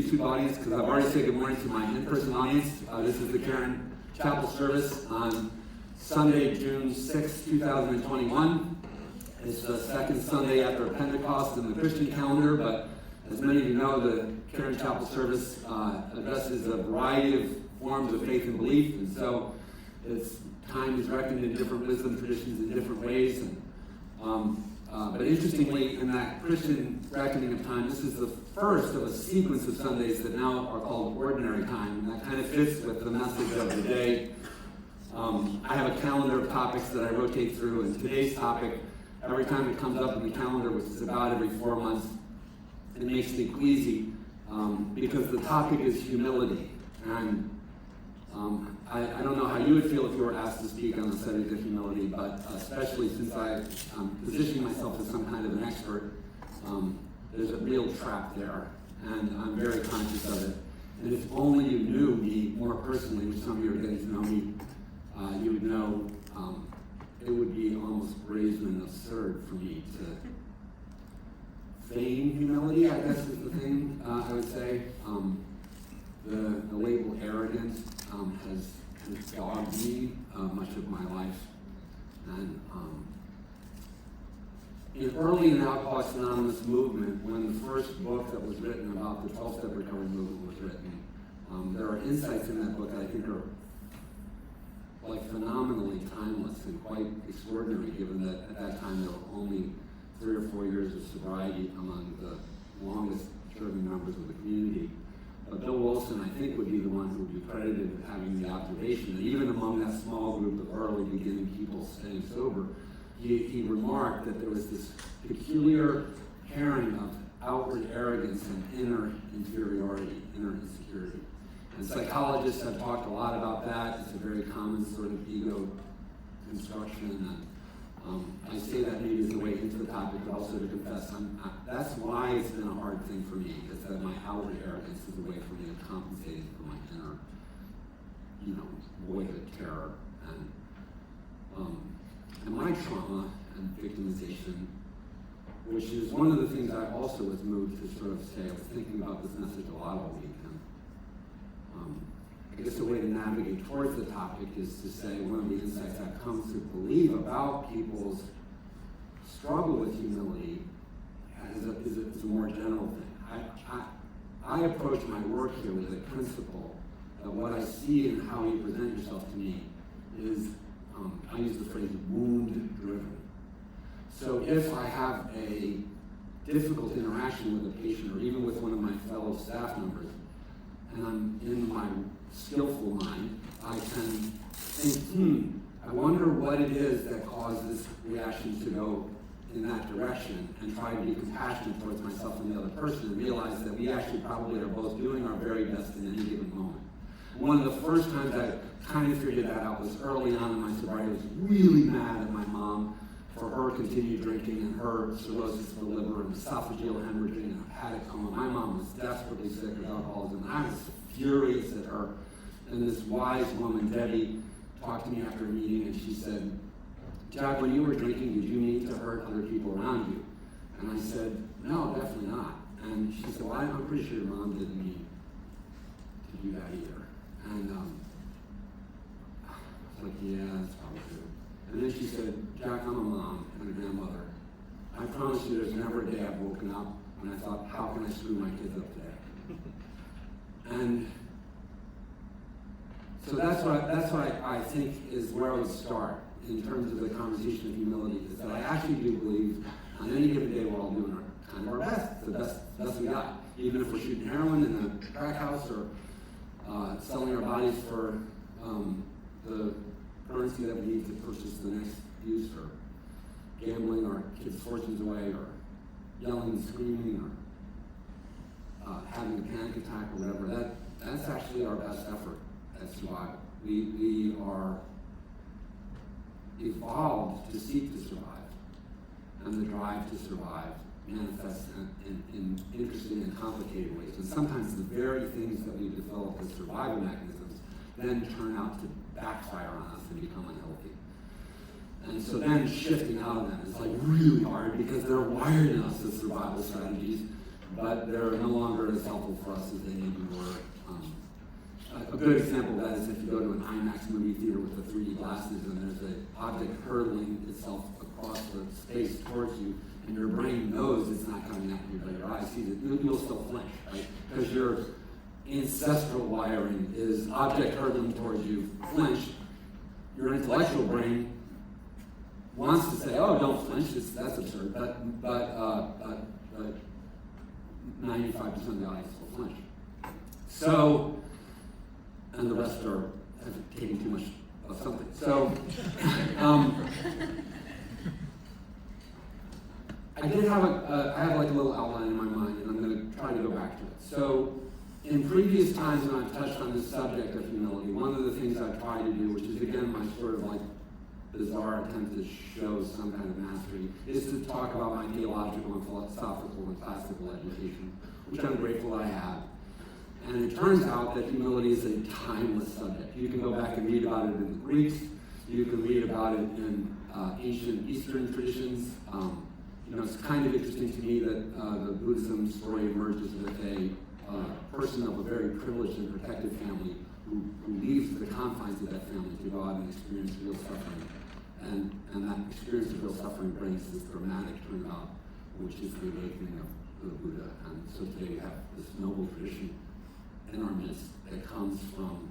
YouTube audience because I've already said good morning to my in-person audience. This is the Caron Chapel service on Sunday, June 6, 2021. It's the second Sunday after Pentecost in the Christian calendar, but as many of you know, the Caron Chapel service addresses a variety of forms of faith and belief, and so its time is reckoned in different wisdom traditions in different ways. But interestingly, in that Christian reckoning of time, this is the first of a sequence of Sundays that now are called ordinary time, and that kind of fits with the message of the day. I have a calendar of topics that I rotate through, and today's topic, every time it comes up in the calendar, which is about every 4 months, it makes me queasy because the topic is humility. And I don't know how you would feel if you were asked to speak on the subject of humility, but especially since I'm positioning myself as some kind of an expert, there's a real trap there, and I'm very conscious of it. And if only you knew me more personally, which some of you are getting to know me, you would know it would be almost brazen and absurd for me to feign humility, I guess is the thing I would say. The label arrogant has dogged me much of my life. And early in the Alcoholics Anonymous movement, when the first book that was written about the 12-step recovery movement was written, there are insights in that book that I think are like phenomenally timeless and quite extraordinary, given that at that time there were only 3 or 4 years of sobriety among the longest serving members of the community. But Bill Wilson, I think, would be the one who would be credited with having the observation that even among that small group of early beginning people staying sober, he remarked that there was this peculiar pairing of outward arrogance and inner inferiority, inner insecurity. And psychologists have talked a lot about that. It's a very common sort of ego construction. And I say that maybe as a way into the topic, but also to confess, that's why it's been a hard thing for me, is that my outward arrogance is a way for me of compensating for my inner, void of terror and my trauma and victimization, which is one of the things I also was moved to sort of say. I was thinking about this message a lot all week. I guess a way to navigate towards the topic is to say one of the insights I've come to believe about people's struggle with humility is a more general thing. I approach my work here with a principle that what I see in how you present yourself to me is, I use the phrase wound-driven. So if I have a difficult interaction with a patient or even with one of my fellow staff members, and I'm in my skillful mind, I can think, I wonder what it is that causes reaction to go in that direction, and try to be compassionate towards myself and the other person, and realize that we actually probably are both doing our very best in any given moment. One of the first times I kind of figured that out was early on in my sobriety. I was really mad at my mom for her continued drinking and her cirrhosis of the liver and esophageal hemorrhaging and a hepatic coma. My mom was desperately sick of alcoholism, and I was furious at her. And this wise woman, Debbie, talked to me after a meeting, and she said, "Jack, when you were drinking, did you mean to hurt other people around you?" And I said, "No, definitely not." And she said, "Well, I'm pretty sure your mom didn't mean to do that either." And I was like, "Yeah, that's probably true." And then she said, "Jack, I'm a mom and a grandmother. I promise you there's never a day I've woken up and I thought, how can I screw my kids up today?" And so that's what I think is where I would start in terms of the conversation of humility, is that I actually do believe on any given day we're all doing our best, the best we got. Even if we're shooting heroin in a crack house or selling our bodies for the currency that we need to purchase the next use, or gambling our kids' fortunes away, or yelling and screaming, or having a panic attack or whatever, that's actually our best effort at survival. We are evolved to seek to survive, and the drive to survive manifests in interesting and complicated ways. And sometimes the very things that we've developed as survival mechanisms then turn out to backfire on us and become unhealthy. And so then shifting out of them is like really hard, because they're wired in us as survival strategies, but they're no longer as helpful for us as they maybe were. A good example of that is if you go to an IMAX movie theater with the 3D glasses and there's an object hurtling itself across the space towards you, and your brain knows it's not coming at you, but your eyes see that you'll still flinch, right? Because your ancestral wiring is object hurtling towards you, flinch. Your intellectual brain wants to say, "Oh, don't flinch. That's absurd." But 95% of the audience will flinch. So, and the rest are taking too much of something. So, I did have I have like a little outline in my mind, and I'm going to try to go back to it. So, in previous times when I've touched on this subject of humility, one of the things I've tried to do, which is again my sort of like bizarre attempt to show some kind of mastery, is to talk about my theological and philosophical and classical education, which I'm grateful I have. And it turns out that humility is a timeless subject. You can go back and read about it in the Greeks. You can read about it in ancient Eastern traditions. It's kind of interesting to me that the Buddhism story emerges with a person of a very privileged and protected family who leaves the confines of that family to go out and experience real suffering. And that experience of real suffering brings this dramatic turnabout, which is the awakening of the Buddha. And so today we have this noble tradition in our midst that comes from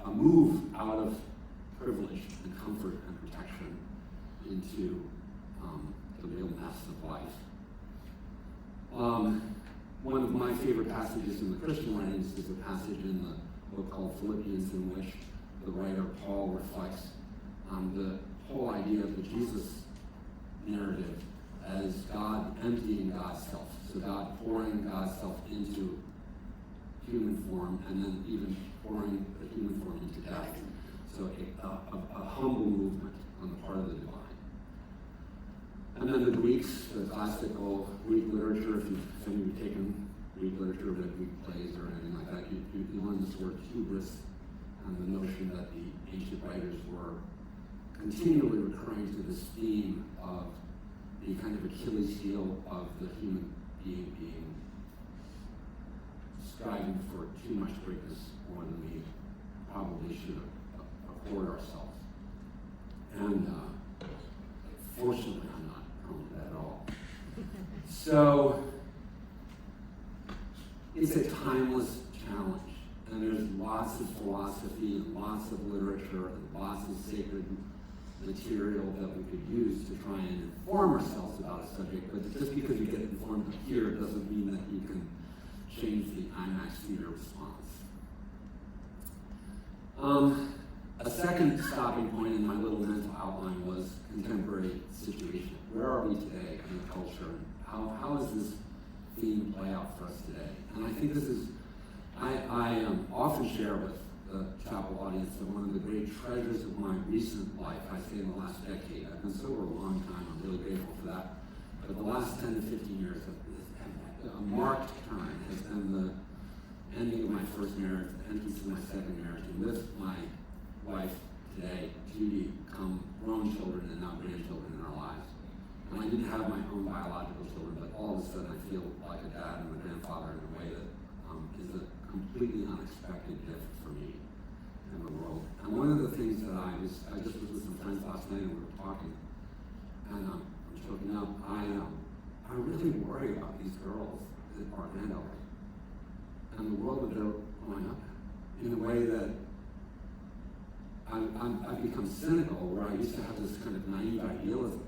a move out of privilege and comfort and protection into the real mess of life. One of my favorite passages in the Christian writings is a passage in the book called Philippians, in which the writer Paul reflects on the whole idea of the Jesus narrative as God emptying God's self. So God pouring God's self into human form, and then even pouring the human form into death. So a humble movement on the part of the divine. And then the Greeks, the classical Greek literature, if you've taken Greek literature, read Greek plays or anything like that, you learn this word hubris, and the notion that the ancient writers were continually recurring to this theme of the kind of Achilles heel of the human being striving for too much greatness more than we probably should afford ourselves. And fortunately, I'm not prone to that at all. So, it's a timeless challenge, and there's lots of philosophy and lots of literature and lots of sacred material that we could use to try and inform ourselves about a subject, but just because you get informed here doesn't mean that you can change the IMAX theater response. A second stopping point in my little mental outline was contemporary situation. Where are we today in the culture? How does this theme play out for us today? And I think this is, I often share with the chapel audience that one of the great treasures of my recent life, I say in the last decade, I've been sober a long time, I'm really grateful for that, but the last 10 to 15 years, a marked turn has been the ending of my first marriage, the entrance of my second marriage, and with my wife today, Judy, come grown children and now grandchildren in our lives. And I didn't have my own biological children, but all of a sudden I feel like a dad and a grandfather in a way that is a completely unexpected gift for me in the world. And one of the things that I just was with some friends last night and we were talking, and I'm joking up, I really worry about these girls that are granddaughters and the world that they're growing up in a way that I've become cynical, where I used to have this kind of naive idealism.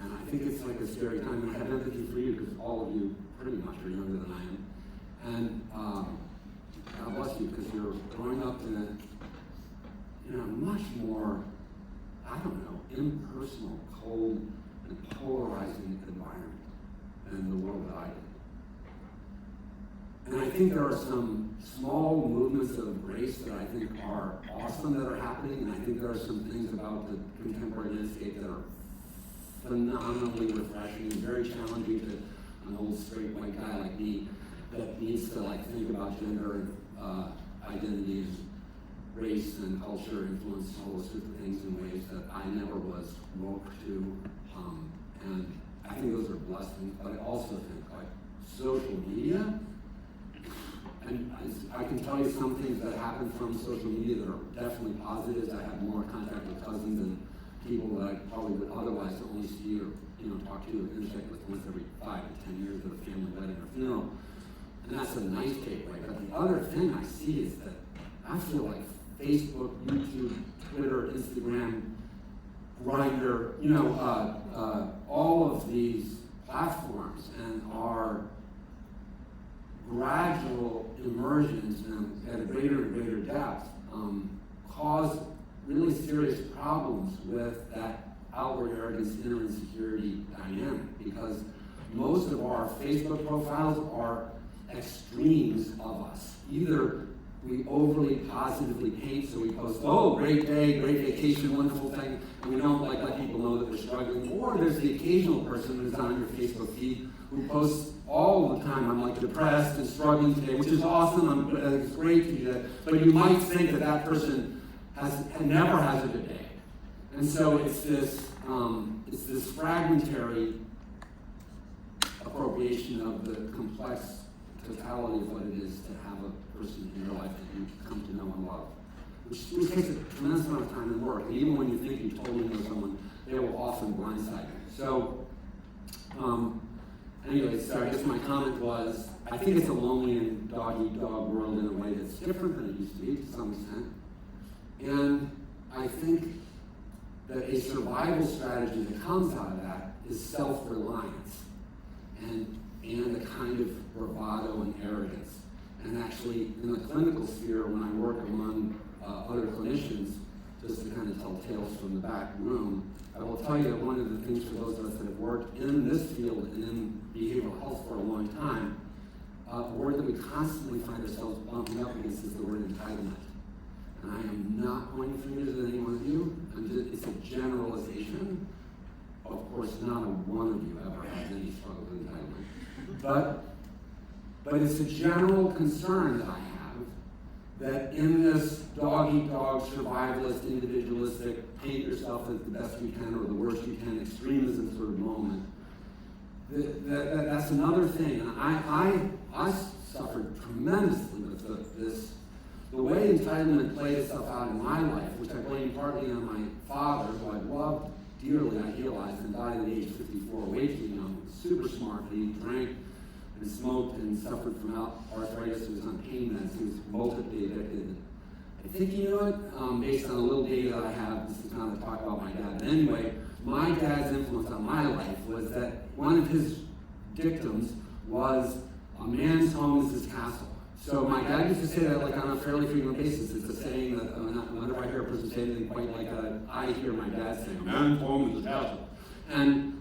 And I think it's like a scary time, and I have empathy for you because all of you pretty much are younger than I am. And God bless you, because you're growing up in a much more, I don't know, impersonal, cold, and polarizing environment than the world that I did. And I think there are some small movements of grace that I think are awesome that are happening, and I think there are some things about the contemporary landscape that are phenomenally refreshing and very challenging to an old straight white guy like me that needs to think about gender and identity and race and culture influence all those sorts of things in ways that I never was woke to. And I think those are blessings, but I also think social media, and I can tell you some things that happen from social media that are definitely positives. I have more contact with cousins and people that I probably would otherwise only see or talk to or intersect with once every 5 to 10 years at a family wedding or funeral. And that's a nice takeaway. But the other thing I see is that I feel like Facebook, YouTube, Twitter, Instagram, Grindr, all of these platforms and our gradual immersions at a greater and greater depth cause really serious problems with that outward arrogance, inner insecurity dynamic, because most of our Facebook profiles are extremes of us. Either we overly positively paint, so we post, oh, great day, great vacation, wonderful thing, and we don't let people know that we're struggling. Or there's the occasional person who's on your Facebook feed who posts all the time, I'm depressed and struggling today, which is awesome, it's great to do that, but you might think that that person never has a good day. And so it's this fragmentary appropriation of the complex totality of what it is to have a person in your life that you come to know and love, which takes a tremendous amount of time and work. And even when you think you totally know someone, they will often blindside you. So, anyway, so I guess my comment was, I think it's a lonely and dog-eat-dog world in a way that's different than it used to be to some extent. And I think that a survival strategy that comes out of that is self-reliance and a kind of bravado and arrogance. And actually, in the clinical sphere, when I work among other clinicians, just to kind of tell tales from the back room, I will tell you that one of the things for those of us that have worked in this field and in behavioral health for a long time, a word that we constantly find ourselves bumping up against is the word entitlement. And I am not pointing fingers at any one of you. It's a generalization. Of course, not a one of you ever has any struggle with entitlement. But it's a general concern that I have that in this dog-eat-dog, survivalist, individualistic, paint yourself as the best you can or the worst you can, extremism sort of moment, that's another thing. And I suffered tremendously with this. The way entitlement played itself out in my life, which I blame partly on my father, who I loved dearly, I realized, and died at age 54, way too young, super smart, he drank and smoked and suffered from arthritis, he was on pain meds, he was multiply addicted. I think you know it, based on a little data that I have, this is not to talk about my dad, but anyway, my dad's influence on my life was that one of his dictums was, a man's home is his castle. So my dad used to say that on a fairly frequent basis. It's a saying that whenever I hear a person say anything quite like that, I hear my dad say, a man's home is his castle. And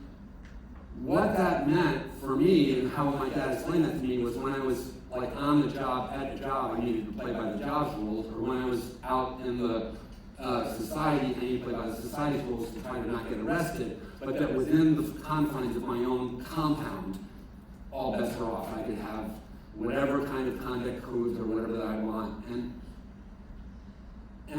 what that meant for me and how my dad explained that to me was when I was on the job, at the job, I needed to play by the job's rules, or when I was out in the society, I needed to play by the society's rules to try to not get arrested, but that within the confines of my own compound, all bets are off. I could have whatever kind of conduct codes or whatever that I want. And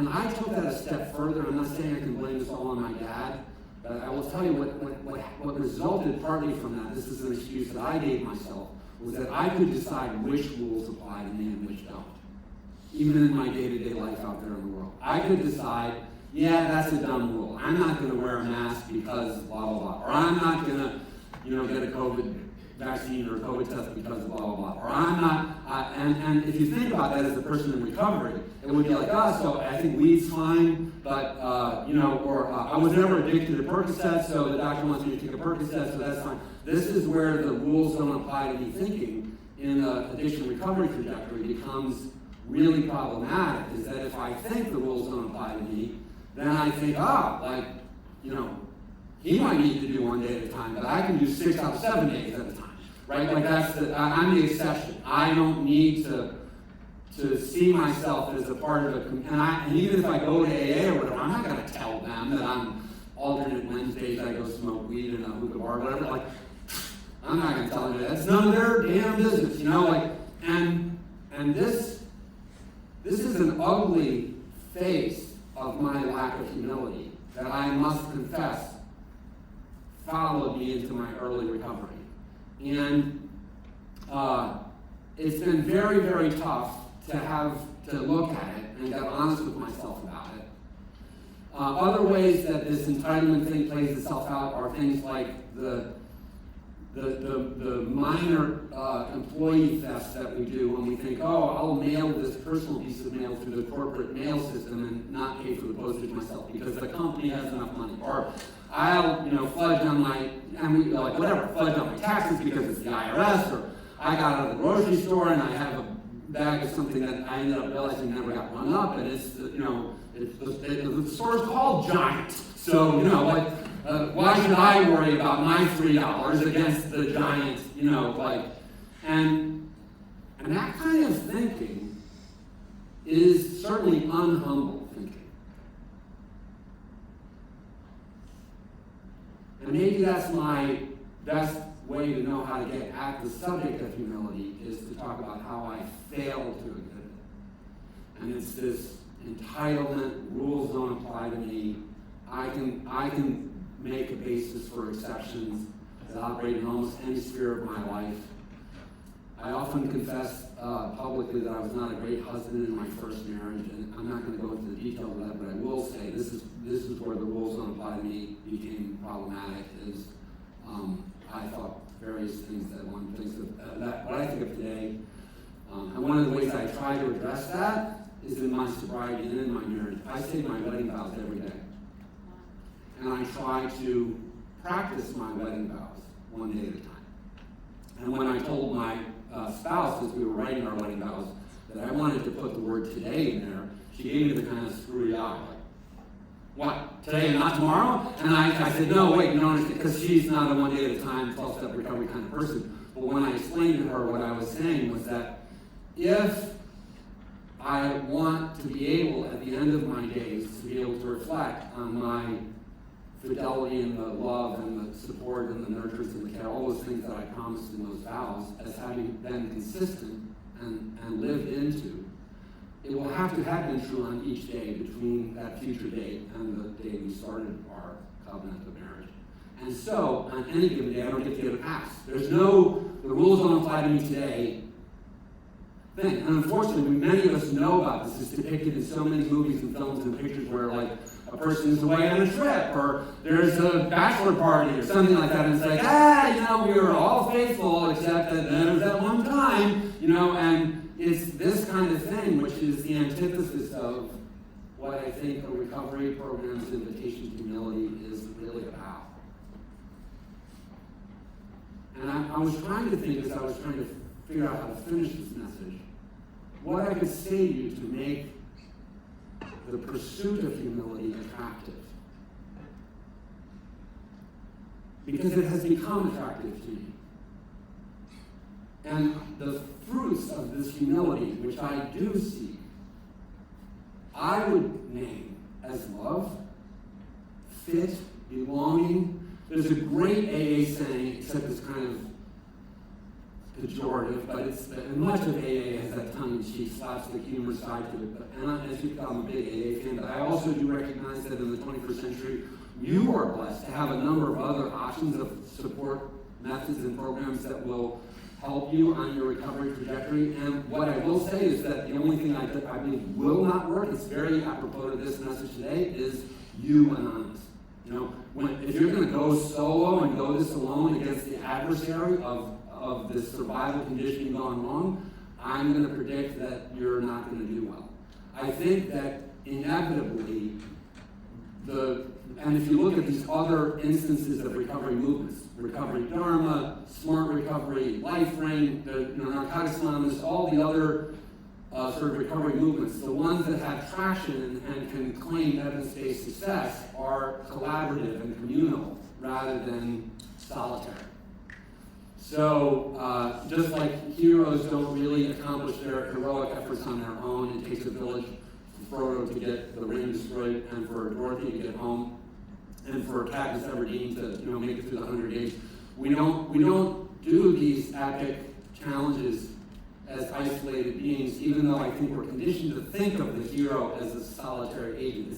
I took that a step further. I'm not saying I can blame this all on my dad, but I will tell you what resulted partly from that, this is an excuse that I gave myself, was that I could decide which rules apply to me and which don't. Even in my day-to-day life out there in the world. I could decide, yeah, that's a dumb rule. I'm not going to wear a mask because blah, blah, blah. Or I'm not going to, get a COVID vaccine or a COVID test because of blah, blah, blah. Or I'm not, and if you think about that as a person in recovery, it would be like, so I think weed's fine, but, I was never addicted to Percocet, so the doctor wants me to take a Percocet, so that's fine. This is where the rules don't apply to me thinking in an addiction recovery trajectory becomes really problematic, is that if I think the rules don't apply to me, then I think, he might need to do 1 day at a time, but I can do 6 out of 7 days at a time, right? I'm the exception. I don't need to see myself as a part of and even if I go to AA or whatever, I'm not going to tell them that on alternate Wednesdays I go smoke weed in a hookah bar or whatever. I'm not going to tell them that. That's none of their damn business, and this is an ugly face of my lack of humility that I must confess followed me into my early recovery. And it's been very, very tough to have to look at it and get honest with myself about it. Other ways that this entitlement thing plays itself out are things like the minor employee thefts that we do when we think, oh, I'll mail this personal piece of mail through the corporate mail system and not pay for the postage myself because the company has enough money. Or I'll, fudge on my, fudge on my taxes because it's the IRS, or I got out of the grocery store and I have a bag of something that I ended up realizing never got rung up, and it's, the store's called Giant. So, why should I worry about my $3 against the Giant, and that kind of thinking is certainly unhumble thinking. And maybe that's my best way to know how to get at the subject of humility, is to talk about how I fail to exhibit it. And it's this entitlement, rules don't apply to me. I can make a basis for exceptions that operate in almost any sphere of my life. I often confess publicly that I was not a great husband in my first marriage, and I'm not going to go into the details of that, but I will say this is where the rules don't apply to me became problematic. Is I thought various things that one thinks of, what I think of today, and one of the ways I try to address that is in my sobriety and in my marriage. I say my wedding vows every day. And I try to practice my wedding vows one day at a time. And when I told my spouse, as we were writing our wedding vows, that I wanted to put the word today in there, she gave me the kind of screwy eye, like, what, today and not tomorrow? And I said, no, wait, no, because she's not a one day at a time, 12-step recovery kind of person. But when I explained to her what I was saying was that if I want to be able, at the end of my days, to be able to reflect on my fidelity and the love and the support and the nurturance and the care, all those things that I promised in those vows, as having been consistent and lived into, it will have to have been true on each day between that future date and the day we started our covenant of marriage. And so, on any given day, I don't get to get a pass. There's no, the rules don't apply to me today thing. And unfortunately, many of us know about this. It's depicted in so many movies and films and pictures where, like, a person is away on a trip, or there's a bachelor party, or something like that, and it's like, we were all faithful, except that there was that one time, and it's this kind of thing, which is the antithesis of what I think a recovery program's invitation to humility is really about. And I was trying to think, as I was trying to figure out how to finish this message, what I could say to you to make the pursuit of humility attractive. Because it has become attractive to me. And the fruits of this humility, which I do see, I would name as love, fit, belonging. There's a great AA saying, except it's kind of pejorative, but it's, and much of AA has that tongue-in-cheek, slapstick humor side to it. And as you know, I'm a big AA fan, but I also do recognize that in the 21st century, you are blessed to have a number of other options of support methods and programs that will help you on your recovery trajectory. And what I will say is that the only thing I believe will not work, it's very apropos to this message today, is you anonymous. If you're going to go solo and go this alone against the adversary of this survival condition gone wrong, I'm going to predict that you're not going to do well. I think that inevitably, and if you look at these other instances of recovery movements, Recovery Dharma, Smart Recovery, Life Ring, the Narcotics Anonymous, all the other sort of recovery movements, the ones that have traction and can claim evidence-based success are collaborative and communal rather than solitary. So just like heroes don't really accomplish their heroic efforts on their own, it takes a village for Frodo to get the ring destroyed and for Dorothy to get home, and for Katniss Everdeen to make it through the 100 days. We don't do these epic challenges as isolated beings, even though I think we're conditioned to think of the hero as a solitary agent.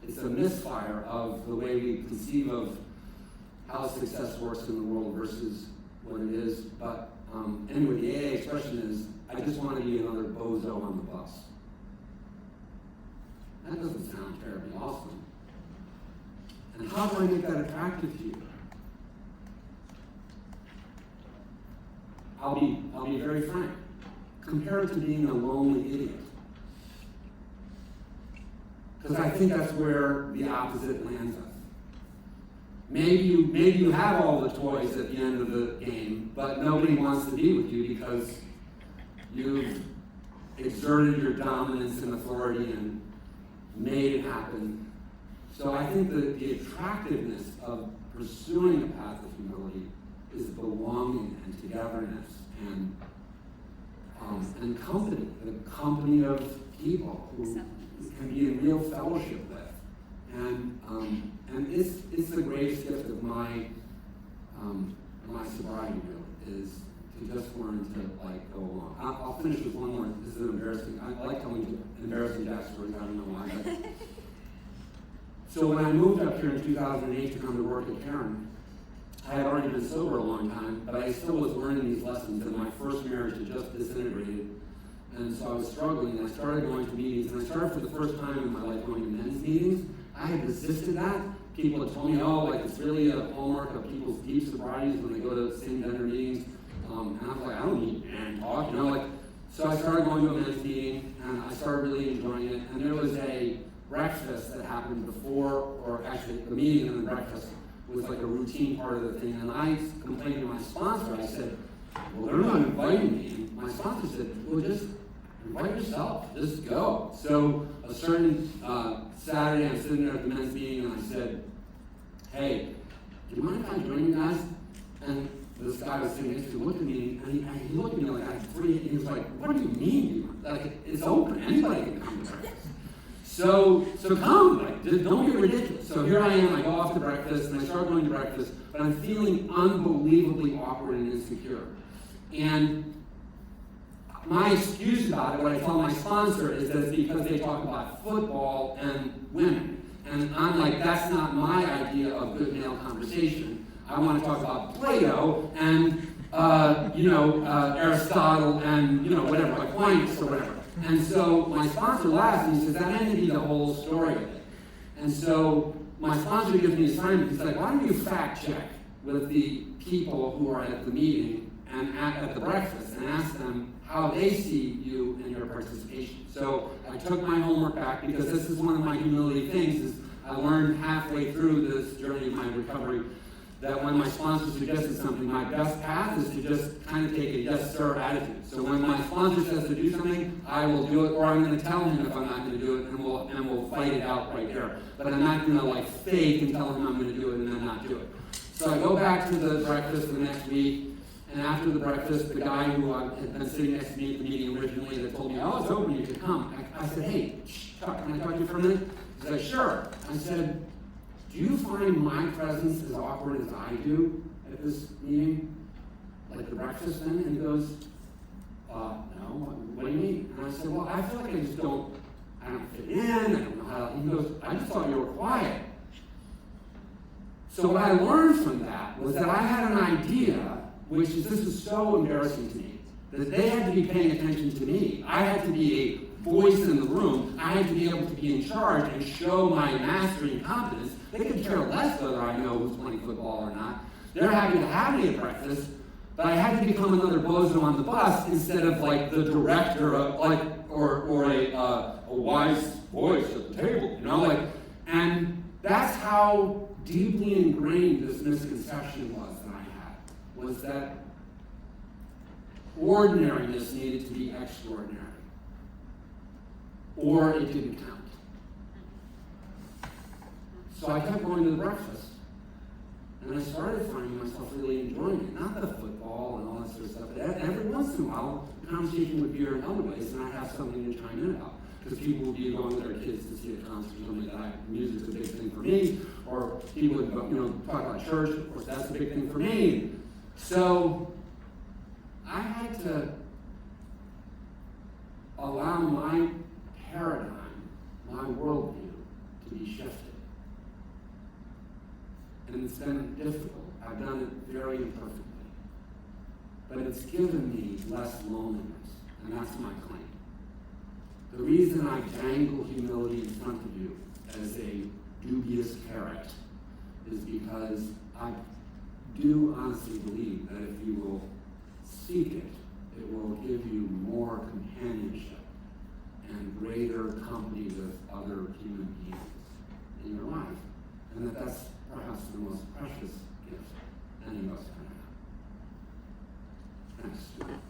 It's a misfire of the way we conceive of how success works in the world versus what it is. But Anyway, the AA expression is, I just want to be another bozo on the bus. That doesn't sound terribly awesome. And how do I make that attractive to you? I'll be very frank. Compare it to being a lonely idiot. Because I think that's where the opposite lands us. Maybe you have all the toys at the end of the game, but nobody wants to be with you because you've exerted your dominance and authority and made it happen. So I think that the attractiveness of pursuing a path of humility is belonging and togetherness and company, the company of people who can be in real fellowship with. And it's the greatest gift of my sobriety, really, is to just learn to go along. I'll finish with one more. This is embarrassing. I like telling embarrassing back stories. I don't know why. But so when I moved up here in 2008 to come to work at Caron, I had already been sober a long time, but I still was learning these lessons, and my first marriage had just disintegrated. And so I was struggling, and I started going to meetings, and I started for the first time in my life going to men's meetings. I had resisted that. People had told me, it's really a hallmark of people's deep sobrieties when they go to same-gender meetings. And I was like, I don't need man talk, So I started going to a men's meeting, and I started really enjoying it. And there was a breakfast that happened before, or actually the meeting and the breakfast was like a routine part of the thing. And I complained to my sponsor. I said, well, they're not inviting me. And my sponsor said, well, just invite yourself, just go. So a certain Saturday, I'm sitting there at the men's meeting, and I said, hey, do you mind if I join you guys? And this guy was sitting next to me, looked at me, and he looked at me like I had three, and he was like, what do you mean? Like, it's open, anybody can come to breakfast. So come, don't be ridiculous. So here I am, I go off to breakfast, and I start going to breakfast, but I'm feeling unbelievably awkward and insecure. And my excuse about it, what I tell my sponsor, is that it's because they talk about football and women. And I'm like, that's not my idea of good male conversation. I want to talk about Plato and, Aristotle and, whatever, Aquinas or whatever. And so my sponsor laughs and he says, that may be the whole story of it. And so my sponsor gives me an assignment. He's like, why don't you fact check with the people who are at the meeting and at the breakfast and ask them how they see you and your participation. So I took my homework back because this is one of my humility things is I learned halfway through this journey of my recovery that when my sponsor suggested something, my best path is to just kind of take a yes sir attitude. So when my sponsor says to do something, I will do it, or I'm going to tell him if I'm not going to do it, and we'll fight it out right there. But I'm not going to fake and tell him I'm going to do it and then not do it. So I go back to the breakfast the next week. And after the breakfast, the guy who had been sitting next to me at the meeting originally that told me, it's open, you could come. I said, hey, Chuck, can I talk to you for a minute? He's like, sure. I said, do you find my presence as awkward as I do at this meeting? Like the breakfast thing? And he goes, no, what do you mean? And I said, well, I feel like I don't fit in, I don't know how. And he goes, I just thought you were quiet. So what I learned from that was that I had an idea, this was so embarrassing to me, that they had to be paying attention to me. I had to be a voice in the room. I had to be able to be in charge and show my mastery and competence. They could care less whether I know who's playing football or not. They're happy to have me at breakfast, but I had to become another bozo on the bus instead of the director of or a wise voice at the table, and that's how deeply ingrained this misconception was that I had, was that ordinariness needed to be extraordinary, or it didn't count. So I kept going to the breakfast, and I started finding myself really enjoying it. Not the football and all that sort of stuff, but every once in a while, the conversation would veer in other ways, and I'd have something to chime in about. Because people would be going with their kids to see a concert or something that music's a big thing for me, or people would talk about church, of course that's a big thing for me. So I had to allow my paradigm, my worldview, to be shifted. And it's been difficult. I've done it very imperfectly. but it's given me less loneliness, and that's my claim. The reason I dangle humility in front of you as a dubious carrot is because I do honestly believe that if you will seek it, it will give you more companionship and greater company with other human beings in your life. And that's perhaps the most precious gift any of us can have. Thanks.